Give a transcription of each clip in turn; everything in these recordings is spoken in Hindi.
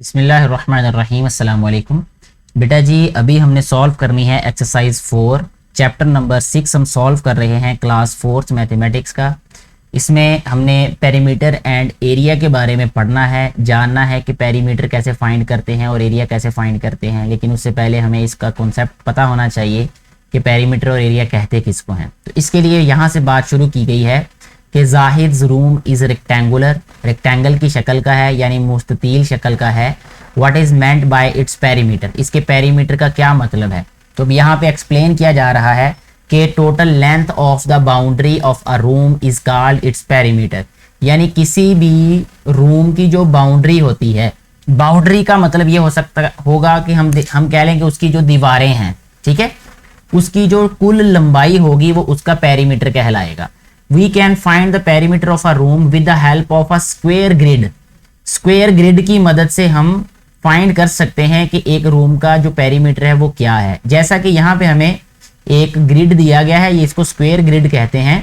बिस्मिल्लाहिर्रहमानिर्रहीम अस्सलाम वालेकुम। बेटा जी अभी हमने सॉल्व करनी है एक्सरसाइज 4 चैप्टर नंबर 6 हम सॉल्व कर रहे हैं क्लास 4th मैथमेटिक्स का। इसमें हमने पेरीमीटर एंड एरिया के बारे में पढ़ना है, जानना है कि पेरीमीटर कैसे फाइंड करते हैं और एरिया कैसे फाइंड करते हैं। लेकिन उससे पहले हमें इसका कॉन्सेप्ट पता होना चाहिए कि पेरीमीटर और एरिया कहते किसको हैं। तो इसके लिए यहाँ से बात शुरू की गई है कि Zahid room is rectangular, rectangle की शक्ल का है यानी मुस्ततील शक्ल का है। What is meant by its perimeter, इसके पेरीमीटर का क्या मतलब है। तो यहाँ पे एक्सप्लेन किया जा रहा है कि total length of the boundary of a room is called its perimeter, यानी किसी भी रूम की जो बाउंड्री होती है, बाउंड्री का मतलब ये हो सकता होगा कि हम कह लें कि उसकी जो दीवारें हैं, ठीक है, उसकी जो कुल लंबाई होगी वो उसका पेरीमीटर कहलाएगा। We can find the perimeter of a room with the help of a square grid. Square grid की मदद से हम फाइंड कर सकते हैं कि एक रूम का जो पेरीमीटर है वो क्या है। जैसा कि यहाँ पे हमें एक ग्रिड दिया गया है, ये इसको स्क्वायर ग्रिड कहते हैं।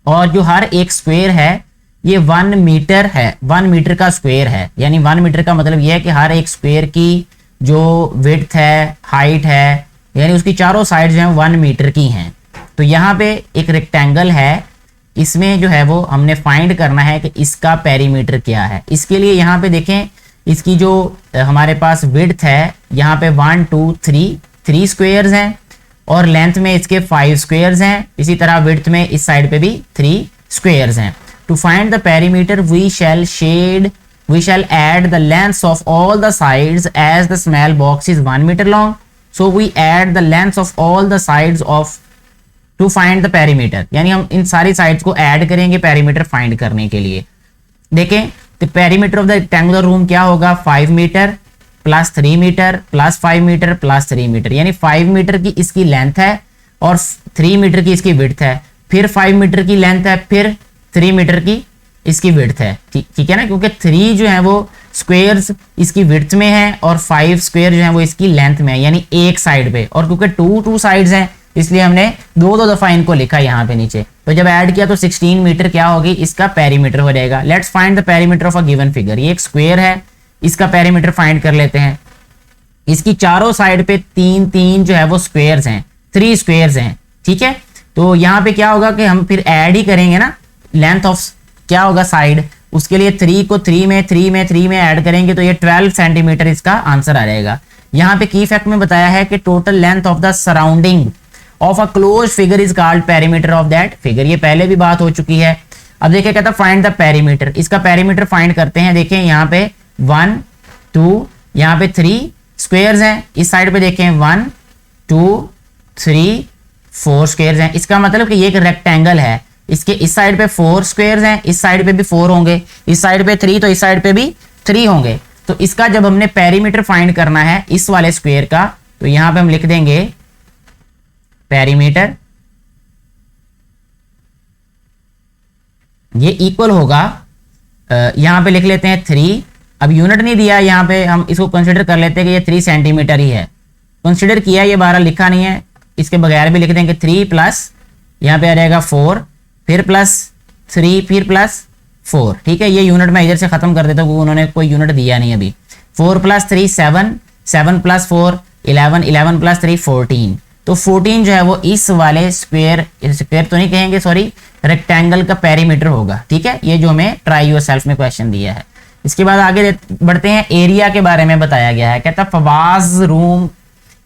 और जो हर एक स्क्वायर है ये 1 मीटर है, 1 मीटर का स्क्वायर है। यानी 1 मीटर का मतलब ये है कि हर एक स्क्वायर की जो विड्थ है, हाइट है, यानी उसकी चारों साइड जो है 1 मीटर की हैं। तो यहाँ पे एक रेक्टेंगल है, इसमें जो है वो हमने फाइंड करना है कि इसका पेरीमीटर क्या है। इसके लिए यहाँ पे देखें, इसकी जो हमारे पास विड्थ है यहाँ पे 1 2 3 स्क्वायर्स हैं और लेंथ में इसके 5 स्क्वायर्स हैं। इसी तरह विड्थ में इस साइड पे भी 3 स्क्वायर्स हैं। To find the perimeter we shall add the lengths of all the sides as the small box is 1 metre long, so we add the lengths of all the sides of to find the perimeter, यानी हम इन सारी साइड्स को ऐड करेंगे पेरीमीटर फाइंड करने के लिए। देखें तो perimeter of the rectangular room क्या होगा, 5 metre plus 3 metre plus 5 metre plus 3 metre, यानी 5 मीटर की इसकी लेंथ है और 3 मीटर की इसकी विड्थ है, फिर 5 मीटर की लेंथ है, फिर 3 मीटर की इसकी विड्थ है। ठीक है ना, क्योंकि 3 जो है वो स्क्वायर्स इसकी विड्थ में है और 5 स्क्वायर जो है वो इसकी लेंथ में है, यानी एक साइड पे। और क्योंकि 2 साइड्स हैं इसलिए हमने दो दफा इनको लिखा यहाँ पे नीचे। तो जब ऐड किया तो 16 मीटर क्या होगी, इसका पेरीमीटर हो जाएगा। Let's find the perimeter of a given figure. ये एक स्क्वायर है, इसका पेरीमीटर फाइंड कर लेते हैं। इसकी चारों साइड पे 3 जो है वो स्क्वायर्स हैं, 3 स्क्वायर्स हैं, ठीक है। तो यहाँ पे क्या होगा कि हम फिर ऐड ही करेंगे ना, लेंथ ऑफ क्या होगा साइड, उसके लिए 3 को 3 में ऐड करेंगे तो ये 12 सेंटीमीटर इसका आंसर आ जाएगा। यहाँ पे की फैक्ट में बताया है कि total length of the surrounding of a close figure is called perimeter of that figure. ये पहले भी बात हो चुकी है। अब देखिए कहता फाइंड द पेरीमीटर, इसका पेरीमीटर फाइंड करते हैं। देखें यहाँ पे 1 2 यहाँ पे 3 स्क्वायर्स हैं, इस साइड पे देखें 1 2 3 4 स्क्वायर्स हैं। इसका मतलब कि ये एक रेक्टेंगल है, इसके इस साइड पे 4 स्क्वायर्स हैं, इस साइड पे भी 4 होंगे, इस साइड पे 3 तो इस साइड पे भी 3 होंगे। तो इसका जब हमने पेरीमीटर फाइंड करना है इस वाले स्क्वायर का, तो यहाँ पे हम लिख देंगे पेरीमीटर, ये इक्वल होगा, यहां पे लिख लेते हैं 3। अब यूनिट नहीं दिया यहाँ पे, हम इसको कंसीडर कर लेते हैं कि ये 3 सेंटीमीटर ही है। कंसीडर किया, ये 12 लिखा नहीं है, इसके बगैर भी लिख देंगे 3 प्लस यहाँ पे आ जाएगा 4, फिर प्लस 3, फिर प्लस 4, ठीक है। ये यूनिट मैं इधर से खत्म कर देता हूँ क्योंकि उन्होंने कोई यूनिट दिया नहीं अभी। 4 प्लस 3 7, 7 प्लस 4 11, 11 प्लस 3 14। तो 14 जो है वो इस वाले स्क्वायर तो नहीं कहेंगे, सॉरी, रेक्टेंगल का पेरीमीटर होगा, ठीक है। ये जो हमें ट्राई योरसेल्फ में क्वेश्चन दिया है। इसके बाद आगे बढ़ते हैं, एरिया के बारे में बताया गया है। कहता फवाज room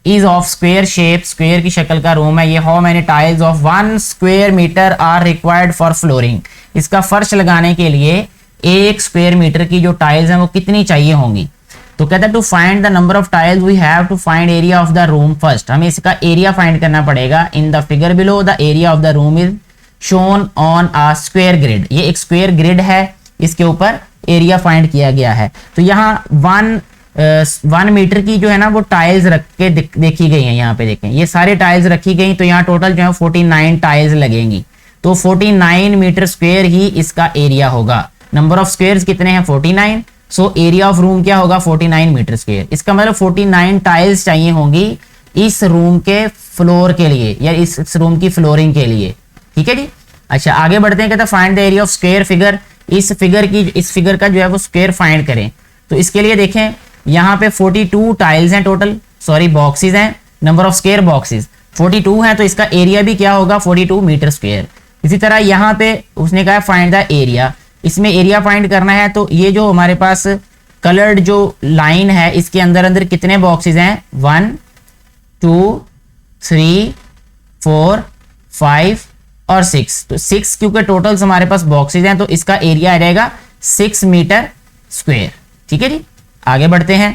is of square shape, square की शक्ल का रूम है ये। How many tiles of 1 square metre are required for flooring, इसका फर्श लगाने के लिए 1 स्क्वायर मीटर की जो टाइल्स हैं वो कितनी चाहिए होंगी। तो कहता है to find the number of tiles we have to find area of the room first, हमें इसका एरिया फाइंड करना पड़ेगा। In the figure below the area of the room is shown on a square grid, ये एक स्क्वायर ग्रिड है, इसके ऊपर एरिया फाइंड किया गया है। तो यहाँ 1 मीटर की जो है ना वो टाइल्स रख के देखी गई है। यहाँ पे देखें ये सारे टाइल्स रखी गई, तो यहाँ टोटल जो है 49 टाइल्स लगेंगी। तो 49 मीटर स्क्वायर ही इसका एरिया होगा। नंबर ऑफ स्क्वायर्स कितने हैं, 49। सो एरिया ऑफ रूम क्या होगा, 49 मीटर स्क्वायर। इसका मतलब 49 टाइल्स चाहिए होंगी इस रूम के फ्लोर के लिए या इस रूम की फ्लोरिंग के लिए, ठीक है जी। अच्छा आगे बढ़ते हैं, कहता find the area of square figure, इस फिगर का जो है वो स्क्वायर फाइंड करें। तो इसके लिए देखें यहाँ पे 42 टाइल्स हैं टोटल, सॉरी बॉक्सेस हैं, नंबर ऑफ स्क्वायर बॉक्सेस 42 हैं, तो इसका एरिया भी क्या होगा 42 मीटर स्क्वायर। इसी तरह यहाँ पे उसने कहा फाइंड द एरिया, इसमें एरिया फाइंड करना है। तो ये जो हमारे पास कलर्ड जो लाइन है इसके अंदर अंदर कितने बॉक्सेस हैं 1 2 3 4 5 और 6, तो 6 क्योंकि टोटल्स हमारे पास बॉक्सेस हैं तो इसका एरिया आ जाएगा 6 मीटर स्क्वायर। ठीक है जी, आगे बढ़ते हैं।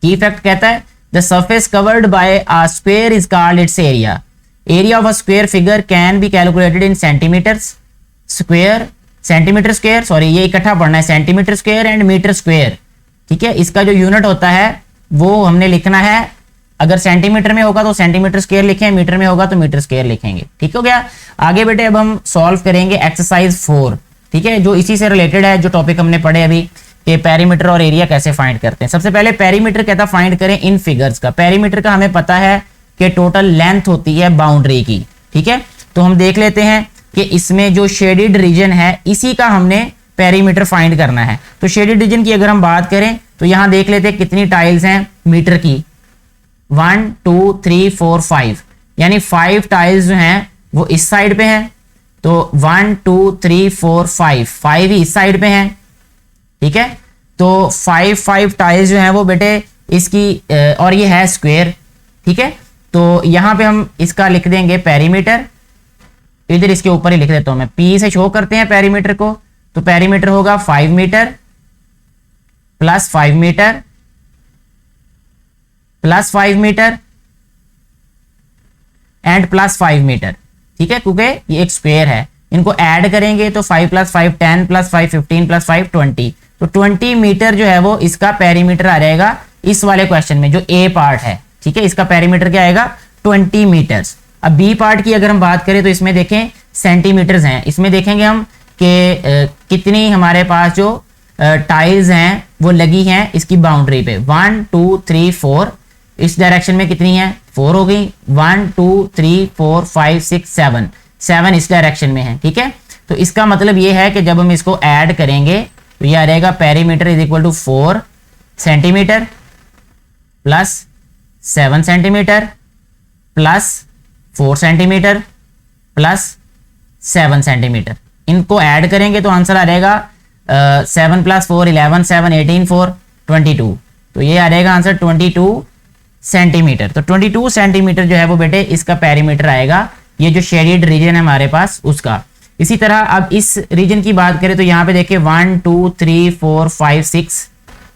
की फैक्ट कहता है the surface covered by a square is called its area, area of a square figure can be calculated in centimetres square, centimetre square, sorry ये इकट्ठा पढ़ना है, centimetre square and metre square. ठीक है, इसका जो यूनिट होता है वो हमने लिखना है, अगर सेंटीमीटर में होगा तो सेंटीमीटर स्क्वायर लिखें, मीटर में होगा तो मीटर स्क्वायर लिखेंगे। ठीक हो गया। आगे बेटे अब हम सॉल्व करेंगे एक्सरसाइज 4। ठीक है, जो इसी से रिलेटेड है, जो टॉपिक हमने पढ़े अभी कि पेरीमीटर और एरिया कैसे फाइंड करते हैं। सबसे पहले पेरीमीटर कहता फाइंड करें इन फिगर्स का। पेरीमीटर का हमें पता है कि टोटल लेंथ होती है बाउंड्री की। ठीक है, तो हम देख लेते हैं कि इसमें जो शेडेड रीजन है इसी का हमने पेरीमीटर फाइंड करना है। तो शेडेड रीजन की अगर हम बात करें तो यहां देख लेते हैं कितनी टाइल्स हैं मीटर की, 1 2 3 4 5, यानी 5 टाइल्स जो हैं वो इस साइड पे हैं, तो 1 2 3 4 5 ही इस साइड पे हैं। ठीक है, तो 5 टाइल्स जो हैं वो बेटे इसकी और ये है स्क्वायर। ठीक है, तो यहां पे हम इसका लिख देंगे पेरीमीटर, इधर इसके ऊपर ही लिख देता हूं मैं, पी से शो करते हैं पेरीमीटर को, तो पेरीमीटर होगा 5 metre plus 5 metre plus 5 metre and plus 5 metre. ठीक है, क्योंकि ये एक स्क्वायर है, इनको ऐड करेंगे तो 5 प्लस 5 10 प्लस 5 15 प्लस 5 20, तो 20 मीटर जो है वो इसका पेरीमीटर आ जाएगा इस वाले क्वेश्चन में, जो ए पार्ट है। ठीक है, इसका पेरीमीटर क्या आएगा 20 मीटर्स। अब बी पार्ट की अगर हम बात करें तो इसमें देखें सेंटीमीटर्स हैं, इसमें देखेंगे हम कि कितनी हमारे पास जो टाइल्स हैं वो लगी हैं इसकी बाउंड्री पे, 1 2 3 4, इस डायरेक्शन में कितनी है 4 हो गई, 1 2 3 4 5 6 7 इस डायरेक्शन में है। ठीक है, तो इसका मतलब ये है कि जब हम इसको ऐड करेंगे तो ये आ जाएगा perimeter is equal to 4 centimetre plus 7 centimetre plus 4 centimetre plus 7 centimetre, इनको ऐड करेंगे तो आंसर आ जाएगा 7 प्लस 4 11 7 18 4 22, तो ये आ जाएगा आंसर 22 सेंटीमीटर। तो 22 सेंटीमीटर जो है वो बेटे इसका पेरीमीटर आएगा, ये जो शेडेड रीजन है हमारे पास उसका। इसी तरह अब इस रीजन की बात करें तो यहाँ पे देखिए 1 2 3 4 5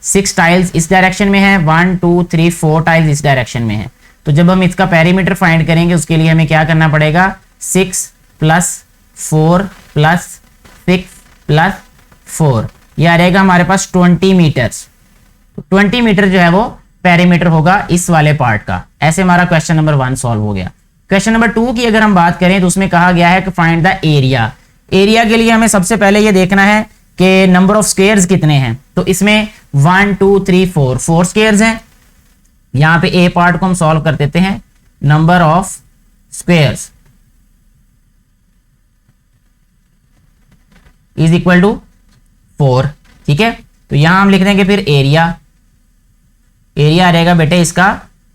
6 टाइल्स इस डायरेक्शन में है, 1 2 3 4 टाइल्स इस डायरेक्शन में है। तो जब हम इसका पेरीमीटर फाइंड करेंगे उसके लिए हमें क्या करना पड़ेगा, 6 प्लस 4 प्लस 6 प्लस 4, ये आ जाएगा हमारे पास 20 मीटर्स। तो 20 मीटर जो है वो पेरीमीटर होगा इस वाले पार्ट का। ऐसे हमारा क्वेश्चन नंबर 1 सॉल्व हो गया। क्वेश्चन नंबर 2 की अगर हम बात करें तो उसमें कहा गया है कि फाइंड द एरिया। एरिया के लिए हमें सबसे पहले ये देखना है कि नंबर ऑफ स्क्वायर्स कितने हैं, तो इसमें 1 2 3 4 स्क्वायर्स हैं। यहां पे ए पार्ट को हम सॉल्व कर देते हैं, number of squares is equal to 4। ठीक है, तो यहां हम लिख देंगे फिर एरिया, एरिया आ जाएगा बेटे इसका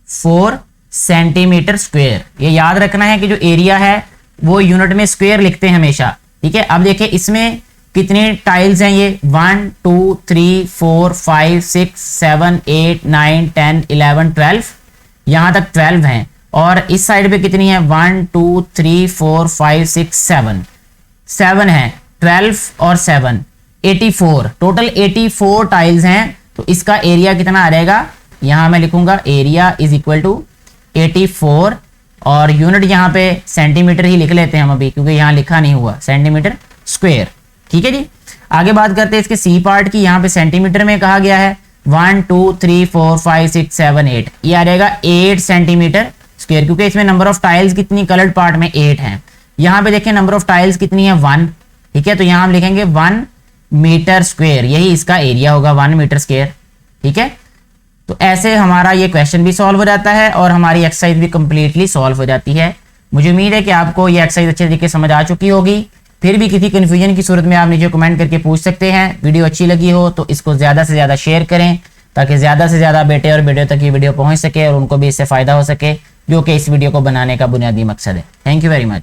4 सेंटीमीटर स्क्वायर। ये याद रखना है कि जो एरिया है वो यूनिट में स्क्वायर लिखते हैं हमेशा। ठीक है, अब देखिए इसमें कितनी टाइल्स हैं, ये 1 2 3 4 5 6 7 8 9 10 11 12, यहां तक 12 हैं, और इस साइड पे कितनी है 1 2 3 4 5 6 7 है, 12 और 7 84, टोटल 84 टाइल्स हैं। तो इसका एरिया कितना आ जाएगा, यहां मैं लिखूंगा एरिया इज इक्वल टू 84, और यूनिट यहां पे सेंटीमीटर ही लिख लेते हैं हम अभी, क्योंकि यहां लिखा नहीं हुआ सेंटीमीटर स्क्वायर। ठीक है जी, आगे बात करते हैं इसके सी पार्ट की। यहां पे सेंटीमीटर में कहा गया है 1 2 3 4 5 6 7 8, ये आ जाएगा 8 सेंटीमीटर स्क्वायर, क्योंकि इसमें नंबर ऑफ टाइल्स कितनी कलर्ड पार्ट में 8 हैं। यहां पे देखिए नंबर ऑफ टाइल्स कितनी है 1। ठीक है, तो यहां हम लिखेंगे 1 मीटर स्क्वायर, यही इसका एरिया होगा 1 मीटर स्क्वायर। ठीक है, तो ऐसे हमारा ये क्वेश्चन भी सॉल्व हो जाता है और हमारी एक्सरसाइज भी कंप्लीटली सॉल्व हो जाती है। मुझे उम्मीद है कि आपको ये एक्सरसाइज अच्छे तरीके से समझ आ चुकी होगी। फिर भी किसी कन्फ्यूजन की सूरत में आप नीचे कमेंट करके पूछ सकते हैं। वीडियो अच्छी लगी हो तो इसको ज़्यादा से ज़्यादा शेयर करें, ताकि ज़्यादा से ज़्यादा बेटे और बेटियों तक ये वीडियो पहुंच सके और उनको भी इससे फ़ायदा हो सके, जो कि इस वीडियो को बनाने का बुनियादी मकसद है। Thank you very much.